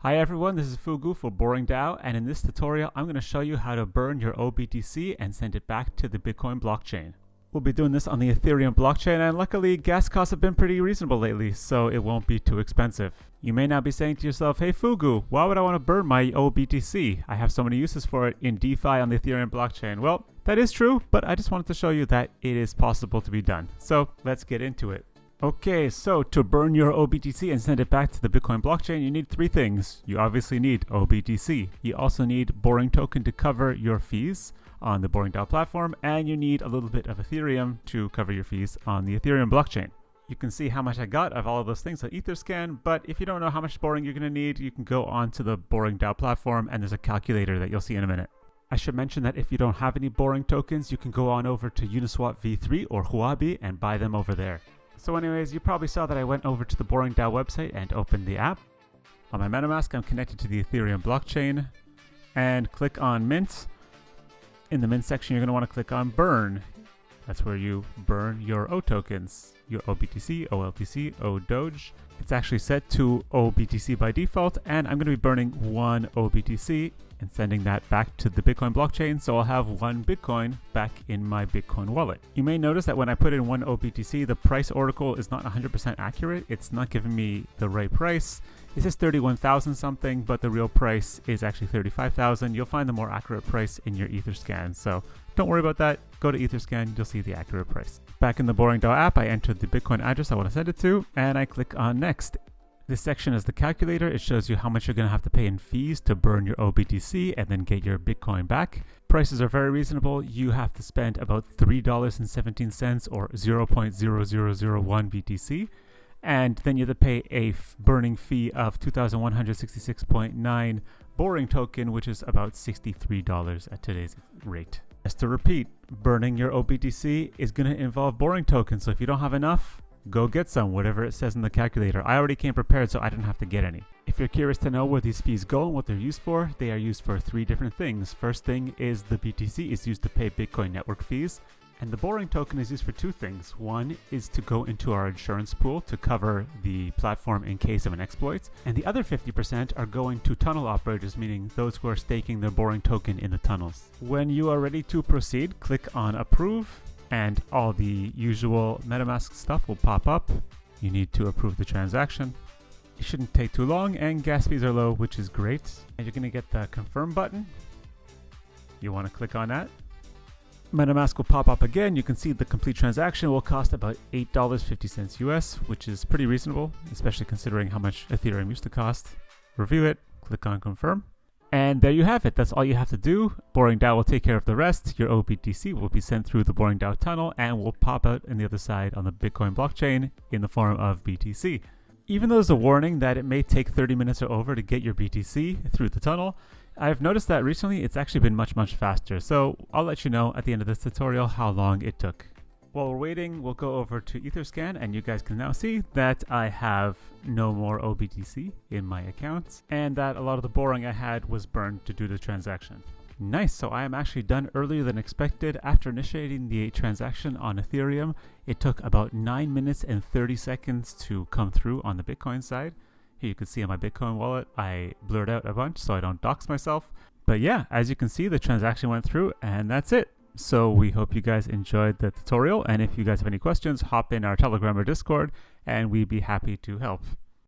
Hi everyone, this is Fugu for Boring DAO, and in this tutorial I'm going to show you how to burn your oBTC and send it back to the Bitcoin blockchain. We'll be doing this on the Ethereum blockchain, and luckily gas costs have been pretty reasonable lately, so it won't be too expensive. You may now be saying to yourself, hey Fugu, why would I want to burn my oBTC? I have so many uses for it in DeFi on the Ethereum blockchain. Well, that is true, but I just wanted to show you that it is possible to be done. So let's get into it. Okay, so to burn your oBTC and send it back to the Bitcoin blockchain, you need three things. You obviously need oBTC. You also need Boring Token to cover your fees on the Boring DAO platform, and you need a little bit of Ethereum to cover your fees on the Ethereum blockchain. You can see how much I got of all of those things on Etherscan, but if you don't know how much Boring you're going to need, you can go onto the Boring DAO platform and there's a calculator that you'll see in a minute. I should mention that if you don't have any Boring tokens, you can go on over to Uniswap V3 or Huobi and buy them over there. So anyways, you probably saw that I went over to the Boring DAO website and opened the app. On my MetaMask, I'm connected to the Ethereum blockchain and click on Mint. In the Mint section, you're going to want to click on Burn. That's where you burn your O tokens, your oBTC, oLTC, oDoge. It's actually set to oBTC by default, and I'm going to be burning one oBTC and sending that back to the Bitcoin blockchain, so I'll have one Bitcoin back in my Bitcoin wallet. You may notice that when I put in one oBTC, the price oracle is not 100% accurate. It's not giving me the right price. It says 31,000 something, but the real price is actually 35,000. You'll find the more accurate price in your Etherscan, so don't worry about that. Go to Etherscan, you'll see the accurate price. Back in the Boring DAO app, I entered the Bitcoin address I want to send it to, and I click on Next. This section is the calculator. It shows you how much you're going to have to pay in fees to burn your oBTC and then get your Bitcoin back. Prices are very reasonable. You have to spend about $3.17 or 0.0001 BTC. And then you have to pay a burning fee of 2,166.9 Boring token, which is about $63 at today's rate. Just to repeat, burning your oBTC is going to involve Boring tokens. So if you don't have enough, go get some, whatever it says in the calculator. I already came prepared, so I didn't have to get any. If you're curious to know where these fees go and what they're used for, they are used for three different things. First thing is the BTC is used to pay Bitcoin network fees. And the Boring token is used for two things. One is to go into our insurance pool to cover the platform in case of an exploit. And the other 50% are going to tunnel operators, meaning those who are staking their Boring token in the tunnels. When you are ready to proceed, click on Approve, and all the usual MetaMask stuff will pop up. You need to approve the transaction. It shouldn't take too long, and gas fees are low, which is great. And you're going to get the Confirm button. You want to click on that. MetaMask will pop up again. You can see the complete transaction will cost about $8.50 US, which is pretty reasonable, especially considering how much Ethereum used to cost. Review it, click on Confirm. And there you have it. That's all you have to do. Boring DAO will take care of the rest. Your oBTC will be sent through the Boring DAO tunnel and will pop out on the other side on the Bitcoin blockchain in the form of BTC. Even though there's a warning that it may take 30 minutes or over to get your BTC through the tunnel, I've noticed that recently it's actually been much faster. So I'll let you know at the end of this tutorial how long it took. While we're waiting, we'll go over to Etherscan, and you guys can now see that I have no more oBTC in my accounts, and that a lot of the Boring I had was burned to do the transaction. Nice, so I am actually done earlier than expected. After initiating the transaction on Ethereum, it took about 9 minutes and 30 seconds to come through on the Bitcoin side. Here you can see on my Bitcoin wallet, I blurred out a bunch so I don't dox myself. But yeah, as you can see, the transaction went through, and that's it. So we hope you guys enjoyed the tutorial, and if you guys have any questions, hop in our Telegram or Discord, and we'd be happy to help.